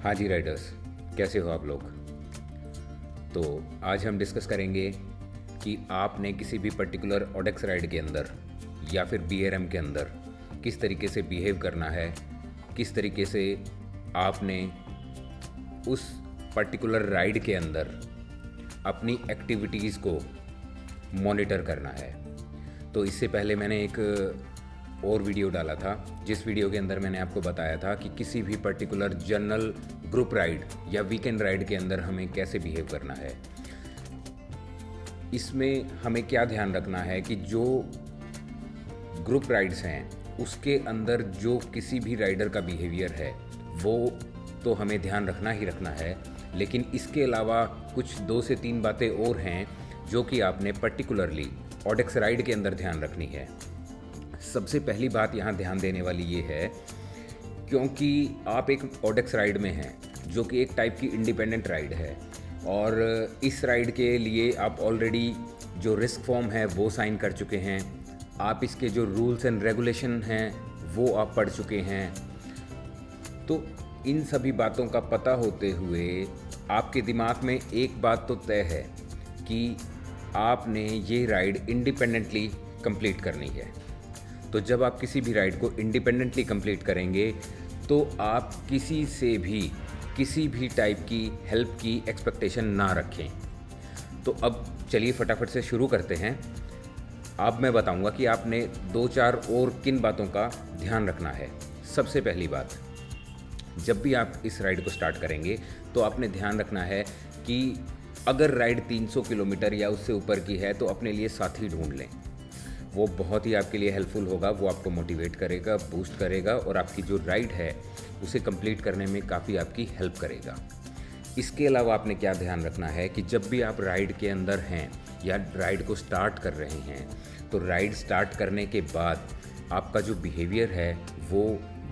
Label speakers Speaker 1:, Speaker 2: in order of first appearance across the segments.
Speaker 1: हाँ जी राइडर्स, कैसे हो आप लोग। तो आज हम डिस्कस करेंगे कि आपने किसी भी पर्टिकुलर ओडेक्स राइड के अंदर या फिर बीआरएम के अंदर किस तरीके से बिहेव करना है, किस तरीके से आपने उस पर्टिकुलर राइड के अंदर अपनी एक्टिविटीज़ को मॉनिटर करना है। तो इससे पहले मैंने एक और वीडियो डाला था, जिस वीडियो के अंदर मैंने आपको बताया था कि किसी भी पर्टिकुलर जनरल ग्रुप राइड या वीकेंड राइड के अंदर हमें कैसे बिहेव करना है। इसमें हमें क्या ध्यान रखना है कि जो ग्रुप राइड्स हैं उसके अंदर जो किसी भी राइडर का बिहेवियर है वो तो हमें ध्यान रखना ही रखना है, लेकिन इसके अलावा कुछ 2 से 3 बातें और हैं जो कि आपने पर्टिकुलरली ओडेक्स राइड के अंदर ध्यान रखनी है। सबसे पहली बात यहाँ ध्यान देने वाली ये है, क्योंकि आप एक ओडेक्स राइड में हैं जो कि एक टाइप की इंडिपेंडेंट राइड है और इस राइड के लिए आप ऑलरेडी जो रिस्क फॉर्म है वो साइन कर चुके हैं, आप इसके जो रूल्स एंड रेगुलेशन हैं वो आप पढ़ चुके हैं। तो इन सभी बातों का पता होते हुए आपके दिमाग में एक बात तो तय है कि आपने ये राइड इंडिपेंडेंटली कंप्लीट करनी है। तो जब आप किसी भी राइड को इंडिपेंडेंटली कंप्लीट करेंगे तो आप किसी से भी किसी भी टाइप की हेल्प की एक्सपेक्टेशन ना रखें। तो अब चलिए फटाफट से शुरू करते हैं। अब मैं बताऊंगा कि आपने 2-4 और किन बातों का ध्यान रखना है। सबसे पहली बात, जब भी आप इस राइड को स्टार्ट करेंगे तो आपने ध्यान रखना है कि अगर राइड 300 किलोमीटर या उससे ऊपर की है तो अपने लिए साथी ढूंढ लें। वो बहुत ही आपके लिए हेल्पफुल होगा, वो आपको मोटिवेट करेगा, बूस्ट करेगा और आपकी जो राइड है उसे कंप्लीट करने में काफ़ी आपकी हेल्प करेगा। इसके अलावा आपने क्या ध्यान रखना है कि जब भी आप राइड के अंदर हैं या राइड को स्टार्ट कर रहे हैं तो राइड स्टार्ट करने के बाद आपका जो बिहेवियर है वो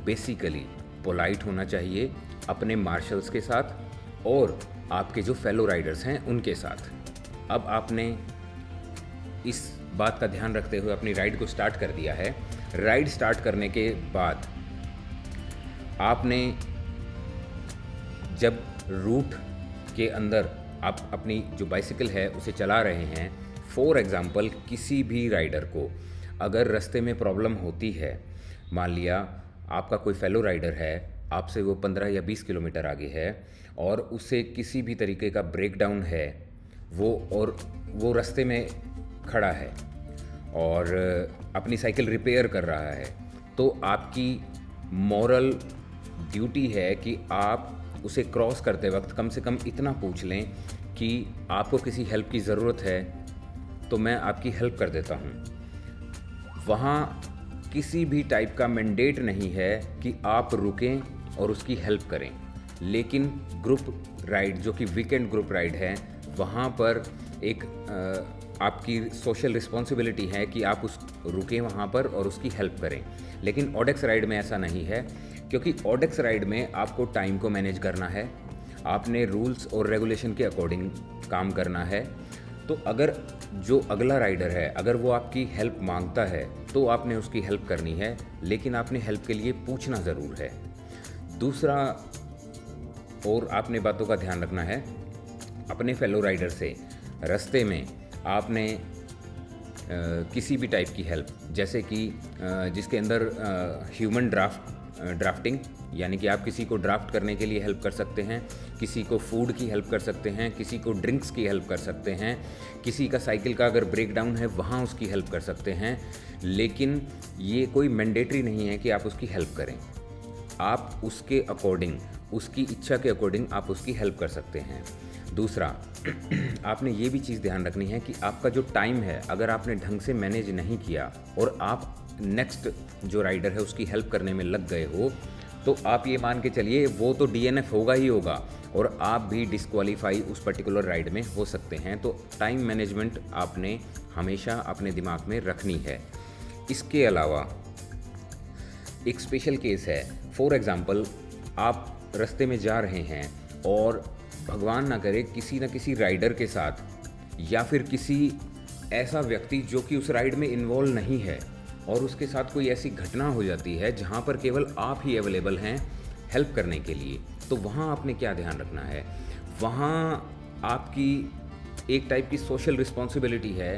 Speaker 1: बेसिकली पोलाइट होना चाहिए अपने मार्शल्स के साथ और आपके जो फेलो राइडर्स हैं उनके साथ। अब आपने इस बात का ध्यान रखते हुए अपनी राइड को स्टार्ट कर दिया है। राइड स्टार्ट करने के बाद आपने जब रूट के अंदर आप अपनी जो बाइसिकल है उसे चला रहे हैं, फॉर एग्ज़ाम्पल किसी भी राइडर को अगर रास्ते में प्रॉब्लम होती है, मान लिया आपका कोई फेलो राइडर है, आपसे वो 15 या 20 किलोमीटर आगे है और उससे किसी भी तरीके का ब्रेकडाउन है वो रास्ते में खड़ा है और अपनी साइकिल रिपेयर कर रहा है, तो आपकी मॉरल ड्यूटी है कि आप उसे क्रॉस करते वक्त कम से कम इतना पूछ लें कि आपको किसी हेल्प की ज़रूरत है तो मैं आपकी हेल्प कर देता हूँ। वहाँ किसी भी टाइप का मैंडेट नहीं है कि आप रुकें और उसकी हेल्प करें, लेकिन ग्रुप राइड जो कि वीकेंड ग्रुप राइड है वहाँ पर एक आपकी सोशल रिस्पॉन्सिबिलिटी है कि आप उस रुकें वहाँ पर और उसकी हेल्प करें। लेकिन ओडेक्स राइड में ऐसा नहीं है, क्योंकि ओडेक्स राइड में आपको टाइम को मैनेज करना है, आपने रूल्स और रेगुलेशन के अकॉर्डिंग काम करना है। तो अगर जो अगला राइडर है अगर वो आपकी हेल्प मांगता है तो आपने उसकी हेल्प करनी है, लेकिन आपने हेल्प के लिए पूछना ज़रूर है। दूसरा और आपने बातों का ध्यान रखना है अपने फेलो राइडर से रास्ते में आपने किसी भी टाइप की हेल्प, जैसे कि जिसके अंदर ह्यूमन ड्राफ्टिंग यानी कि आप किसी को ड्राफ्ट करने के लिए हेल्प कर सकते हैं, किसी को फूड की हेल्प कर सकते हैं, किसी को ड्रिंक्स की हेल्प कर सकते हैं, किसी का साइकिल का अगर ब्रेकडाउन है वहाँ उसकी हेल्प कर सकते हैं, लेकिन ये कोई मैंडेटरी नहीं है कि आप उसकी हेल्प करें। आप उसके अकॉर्डिंग, उसकी इच्छा के अकॉर्डिंग आप उसकी हेल्प कर सकते हैं। दूसरा, आपने ये भी चीज़ ध्यान रखनी है कि आपका जो टाइम है अगर आपने ढंग से मैनेज नहीं किया और आप नेक्स्ट जो राइडर है उसकी हेल्प करने में लग गए हो तो आप ये मान के चलिए वो तो डीएनएफ होगा ही होगा और आप भी डिस्क्वालीफाई उस पर्टिकुलर राइड में हो सकते हैं। तो टाइम मैनेजमेंट आपने हमेशा अपने दिमाग में रखनी है। इसके अलावा एक स्पेशल केस है, फॉर एग्ज़ाम्पल आप रास्ते में जा रहे हैं और भगवान ना करे किसी न किसी राइडर के साथ या फिर किसी ऐसा व्यक्ति जो कि उस राइड में इन्वॉल्व नहीं है और उसके साथ कोई ऐसी घटना हो जाती है जहाँ पर केवल आप ही अवेलेबल हैं हेल्प करने के लिए, तो वहाँ आपने क्या ध्यान रखना है, वहाँ आपकी एक टाइप की सोशल रिस्पॉन्सिबिलिटी है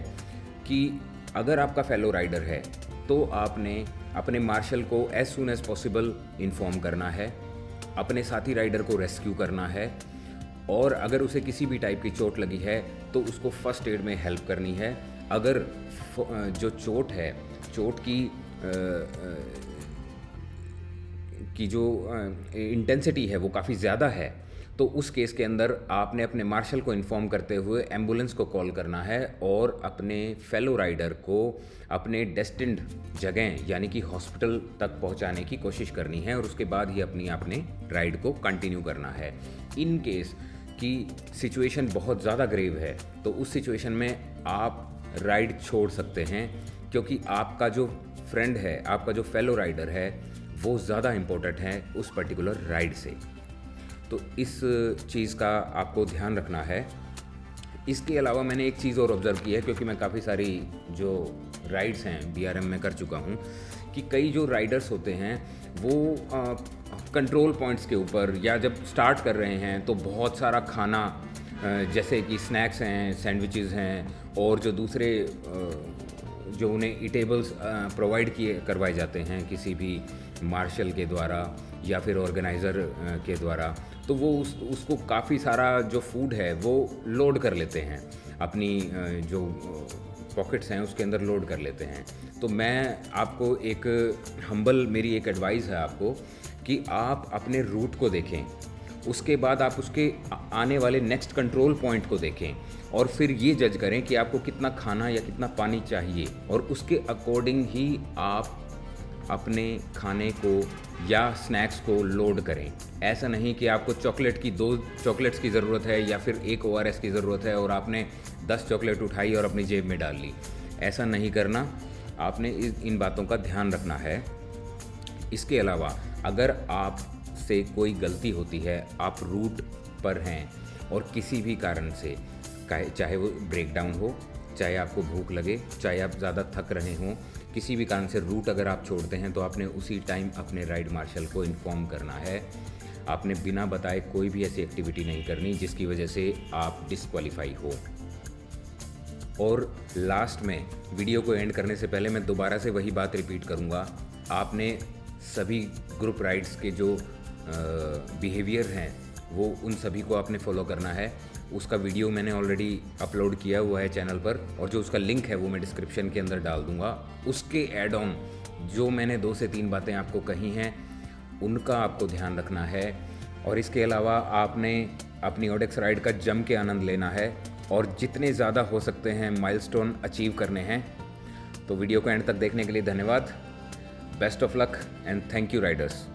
Speaker 1: कि अगर आपका फेलो राइडर है तो आपने अपने मार्शल को as soon as possible inform करना है, अपने साथी राइडर को रेस्क्यू करना है, और अगर उसे किसी भी टाइप की चोट लगी है तो उसको फर्स्ट एड में हेल्प करनी है। अगर जो चोट है, चोट की जो इंटेंसिटी है वो काफ़ी ज़्यादा है, तो उस केस के अंदर आपने अपने मार्शल को इन्फॉर्म करते हुए एम्बुलेंस को कॉल करना है और अपने फेलो राइडर को अपने डेस्टिन्ड जगह यानी कि हॉस्पिटल तक पहुंचाने की कोशिश करनी है, और उसके बाद ही आपने राइड को कंटिन्यू करना है। इन केस की सिचुएशन बहुत ज़्यादा ग्रेव है तो उस सिचुएशन में आप राइड छोड़ सकते हैं, क्योंकि आपका जो फ्रेंड है, आपका जो फेलो राइडर है, वो ज़्यादा इम्पोर्टेंट है उस पर्टिकुलर राइड से। तो इस चीज़ का आपको ध्यान रखना है। इसके अलावा मैंने एक चीज़ और ऑब्ज़र्व की है, क्योंकि मैं काफ़ी सारी जो राइड्स हैं BRM में कर चुका हूँ, कि कई जो राइडर्स होते हैं वो कंट्रोल पॉइंट्स के ऊपर या जब स्टार्ट कर रहे हैं तो बहुत सारा खाना, जैसे कि स्नैक्स हैं, सैंडविचेस हैं, और जो दूसरे जो उन्हें ईटेबल्स प्रोवाइड करवाए जाते हैं किसी भी मार्शल के द्वारा या फिर ऑर्गेनाइज़र के द्वारा, तो वो उसको काफ़ी सारा जो फूड है वो लोड कर लेते हैं, अपनी जो पॉकेट्स हैं उसके अंदर लोड कर लेते हैं। तो मैं आपको मेरी एक एडवाइस है आपको कि आप अपने रूट को देखें, उसके बाद आप उसके आने वाले नेक्स्ट कंट्रोल पॉइंट को देखें, और फिर ये जज करें कि आपको कितना खाना या कितना पानी चाहिए, और उसके अकॉर्डिंग ही आप अपने खाने को या स्नैक्स को लोड करें। ऐसा नहीं कि आपको 2 चॉकलेट्स की ज़रूरत है या फिर 1 ORS की ज़रूरत है और आपने 10 चॉकलेट उठाई और अपनी जेब में डाल ली। ऐसा नहीं करना, आपने इन बातों का ध्यान रखना है। इसके अलावा अगर आप से कोई गलती होती है, आप रूट पर हैं और किसी भी कारण से, चाहे वो ब्रेक डाउन हो, चाहे आपको भूख लगे, चाहे आप ज़्यादा थक रहे हों, किसी भी कारण से रूट अगर आप छोड़ते हैं तो आपने उसी टाइम अपने राइड मार्शल को इन्फॉर्म करना है। आपने बिना बताए कोई भी ऐसी एक्टिविटी नहीं करनी जिसकी वजह से आप डिस्क्वालीफाई हो। और लास्ट में वीडियो को एंड करने से पहले मैं दोबारा से वही बात रिपीट करूँगा, आपने सभी ग्रुप राइड्स के जो बिहेवियर हैं वो उन सभी को आपने फॉलो करना है। उसका वीडियो मैंने ऑलरेडी अपलोड किया हुआ है चैनल पर, और जो उसका लिंक है वो मैं डिस्क्रिप्शन के अंदर डाल दूंगा। उसके ऐड ऑन जो मैंने 2 से 3 बातें आपको कही हैं उनका आपको ध्यान रखना है, और इसके अलावा आपने अपनी ओडेक्स राइड का जम के आनंद लेना है और जितने ज़्यादा हो सकते हैं माइलस्टोन अचीव करने हैं। तो वीडियो को एंड तक देखने के लिए धन्यवाद। Best of luck and thank you Riders.